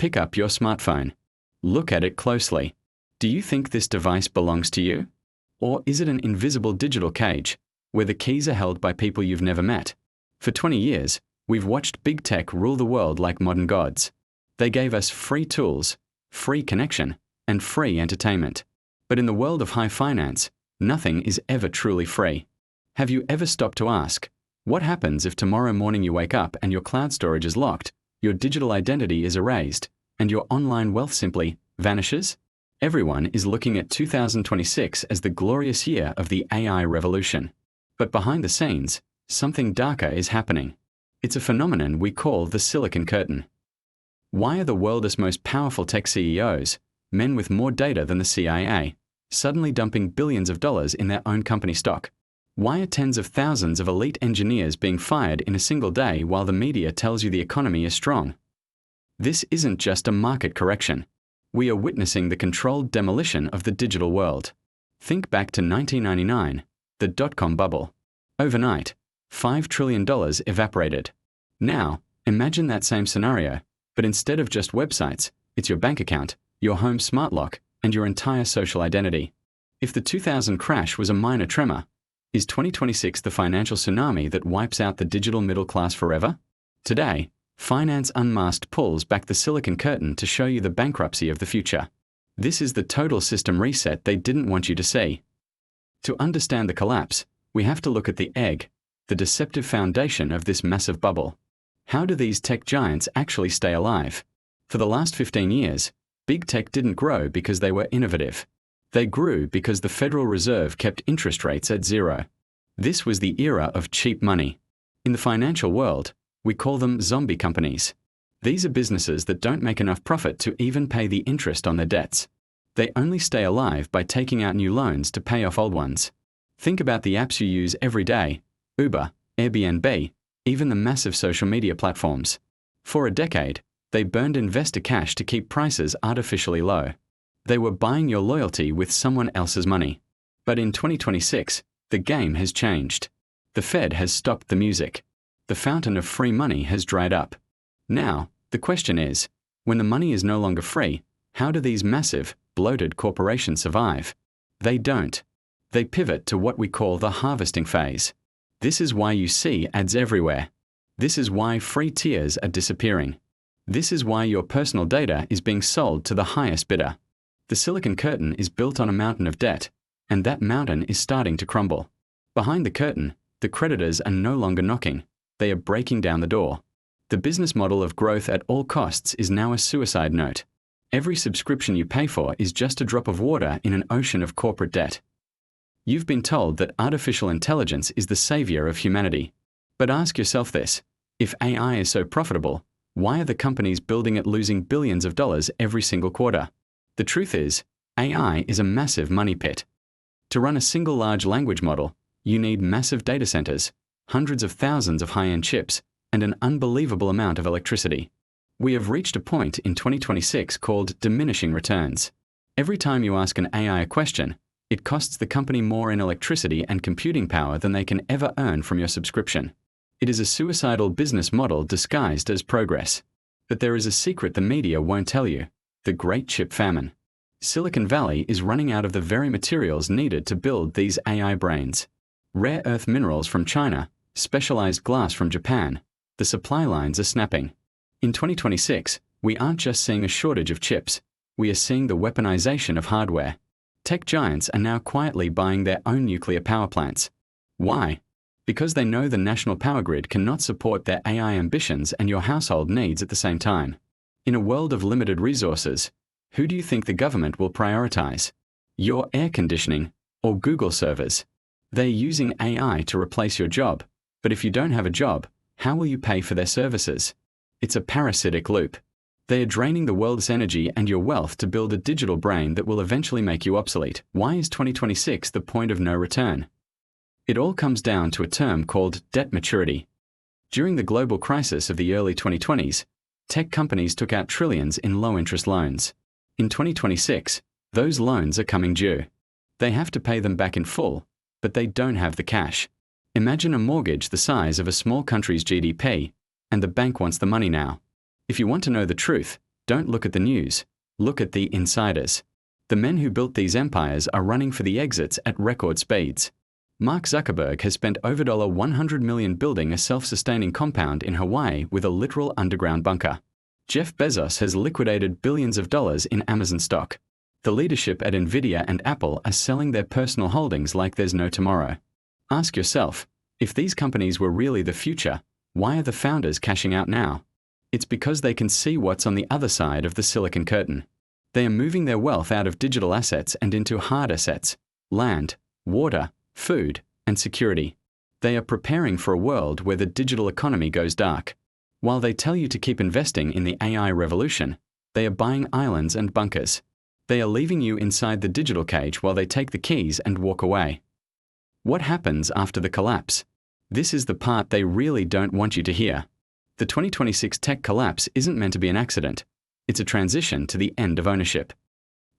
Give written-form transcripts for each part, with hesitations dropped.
Pick up your smartphone. Look at it closely. Do you think this device belongs to you? Or is it an invisible digital cage, where the keys are held by people you've never met? For 20 years, we've watched big tech rule the world like modern gods. They gave us free tools, free connection, and free entertainment. But in the world of high finance, nothing is ever truly free. Have you ever stopped to ask, what happens if tomorrow morning you wake up and your cloud storage is locked, your digital identity is erased, and your online wealth simply vanishes? Everyone is looking at 2026 as the glorious year of the AI revolution. But behind the scenes, something darker is happening. It's a phenomenon we call the Silicon Curtain. Why are the world's most powerful tech CEOs, men with more data than the CIA, suddenly dumping billions of dollars in their own company stock? Why are tens of thousands of elite engineers being fired in a single day while the media tells you the economy is strong? This isn't just a market correction. We are witnessing the controlled demolition of the digital world. Think back to 1999, the dot-com bubble. Overnight, $5 trillion evaporated. Now, imagine that same scenario, but instead of just websites, it's your bank account, your home smart lock, and your entire social identity. If the 2000 crash was a minor tremor, is 2026 the financial tsunami that wipes out the digital middle class forever? Today, Finance Unmasked pulls back the Silicon Curtain to show you the bankruptcy of the future. This is the total system reset they didn't want you to see. To understand the collapse, we have to look at the egg, the deceptive foundation of this massive bubble. How do these tech giants actually stay alive? For the last 15 years, big tech didn't grow because they were innovative. They grew because the Federal Reserve kept interest rates at zero. This was the era of cheap money. In the financial world, we call them zombie companies. These are businesses that don't make enough profit to even pay the interest on their debts. They only stay alive by taking out new loans to pay off old ones. Think about the apps you use every day: Uber, Airbnb, even the massive social media platforms. For a decade, they burned investor cash to keep prices artificially low. They were buying your loyalty with someone else's money. But in 2026, the game has changed. The Fed has stopped the music. The fountain of free money has dried up. Now, the question is, when the money is no longer free, how do these massive, bloated corporations survive? They don't. They pivot to what we call the harvesting phase. This is why you see ads everywhere. This is why free tiers are disappearing. This is why your personal data is being sold to the highest bidder. The Silicon Curtain is built on a mountain of debt, and that mountain is starting to crumble. Behind the curtain, the creditors are no longer knocking. They are breaking down the door. The business model of growth at all costs is now a suicide note. Every subscription you pay for is just a drop of water in an ocean of corporate debt. You've been told that artificial intelligence is the savior of humanity. But ask yourself this: if AI is so profitable, why are the companies building it losing billions of dollars every single quarter? The truth is, AI is a massive money pit. To run a single large language model, you need massive data centers, hundreds of thousands of high-end chips, and an unbelievable amount of electricity. We have reached a point in 2026 called diminishing returns. Every time you ask an AI a question, it costs the company more in electricity and computing power than they can ever earn from your subscription. It is a suicidal business model disguised as progress. But there is a secret the media won't tell you: the great chip famine. Silicon Valley is running out of the very materials needed to build these AI brains. Rare earth minerals from China, specialized glass from Japan. The supply lines are snapping. In 2026, we aren't just seeing a shortage of chips. We are seeing the weaponization of hardware. Tech giants are now quietly buying their own nuclear power plants. Why? Because they know the national power grid cannot support their AI ambitions and your household needs at the same time. In a world of limited resources, who do you think the government will prioritize? Your air conditioning or Google servers? They're using AI to replace your job, but if you don't have a job, how will you pay for their services? It's a parasitic loop. They are draining the world's energy and your wealth to build a digital brain that will eventually make you obsolete. Why is 2026 the point of no return? It all comes down to a term called debt maturity. During the global crisis of the early 2020s, tech companies took out trillions in low-interest loans. In 2026, those loans are coming due. They have to pay them back in full, but they don't have the cash. Imagine a mortgage the size of a small country's GDP, and the bank wants the money now. If you want to know the truth, Don't look at the news. Look at the insiders. The men who built these empires are running for the exits at record speeds. Mark Zuckerberg has spent over $100 million building a self-sustaining compound in Hawaii with a literal underground bunker. Jeff Bezos has liquidated billions of dollars in Amazon stock. The leadership at Nvidia and Apple are selling their personal holdings like there's no tomorrow. Ask yourself, if these companies were really the future, why are the founders cashing out now? It's because they can see what's on the other side of the Silicon Curtain. They are moving their wealth out of digital assets and into hard assets: land, water, food, and security. They are preparing for a world where the digital economy goes dark. While they tell you to keep investing in the AI revolution, they are buying islands and bunkers. They are leaving you inside the digital cage while they take the keys and walk away. What happens after the collapse? This is the part they really don't want you to hear. The 2026 tech collapse isn't meant to be an accident. It's a transition to the end of ownership.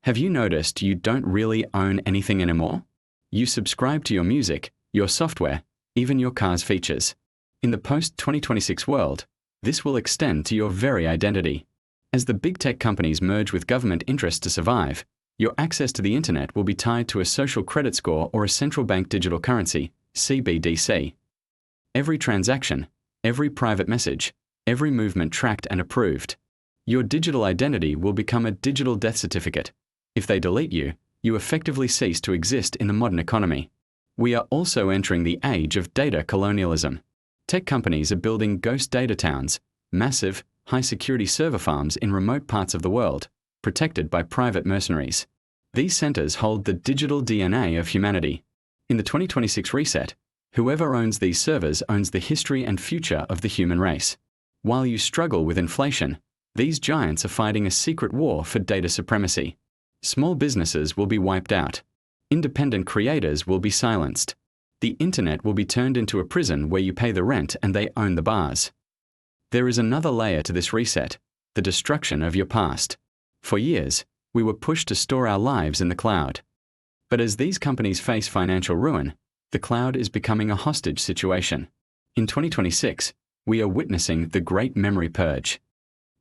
Have you noticed you don't really own anything anymore? You subscribe to your music, your software, even your car's features. In the post-2026 world, this will extend to your very identity. As the big tech companies merge with government interests to survive, your access to the internet will be tied to a social credit score or a central bank digital currency, CBDC. Every transaction, every private message, every movement tracked and approved. Your digital identity will become a digital death certificate. If they delete you, you effectively cease to exist in the modern economy. We are also entering the age of data colonialism. Tech companies are building ghost data towns, massive, high-security server farms in remote parts of the world, protected by private mercenaries. These centers hold the digital DNA of humanity. In the 2026 reset, whoever owns these servers owns the history and future of the human race. While you struggle with inflation, these giants are fighting a secret war for data supremacy. Small businesses will be wiped out. Independent creators will be silenced. The internet will be turned into a prison where you pay the rent and they own the bars. There is another layer to this reset: the destruction of your past. For years, we were pushed to store our lives in the cloud. But as these companies face financial ruin, the cloud is becoming a hostage situation. In 2026, we are witnessing the Great Memory Purge.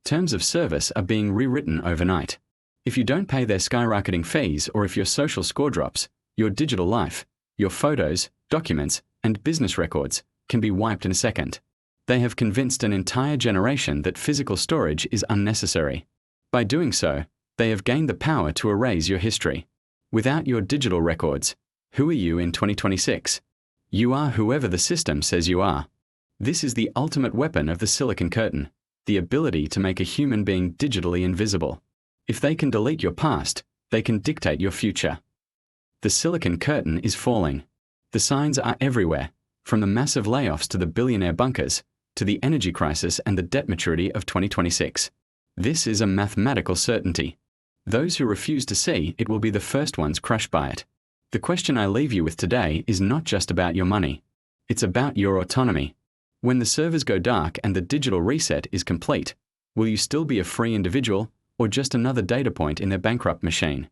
Terms of service are being rewritten overnight. If you don't pay their skyrocketing fees, or if your social score drops, your digital life, your photos, documents, and business records can be wiped in a second. They have convinced an entire generation that physical storage is unnecessary. By doing so, they have gained the power to erase your history. Without your digital records, who are you in 2026? You are whoever the system says you are. This is the ultimate weapon of the Silicon Curtain: the ability to make a human being digitally invisible. If they can delete your past, they can dictate your future. The Silicon Curtain is falling. The signs are everywhere, from the massive layoffs to the billionaire bunkers, to the energy crisis and the debt maturity of 2026. This is a mathematical certainty. Those who refuse to see it will be the first ones crushed by it. The question I leave you with today is not just about your money. It's about your autonomy. When the servers go dark and the digital reset is complete, will you still be a free individual, or just another data point in their bankrupt machine?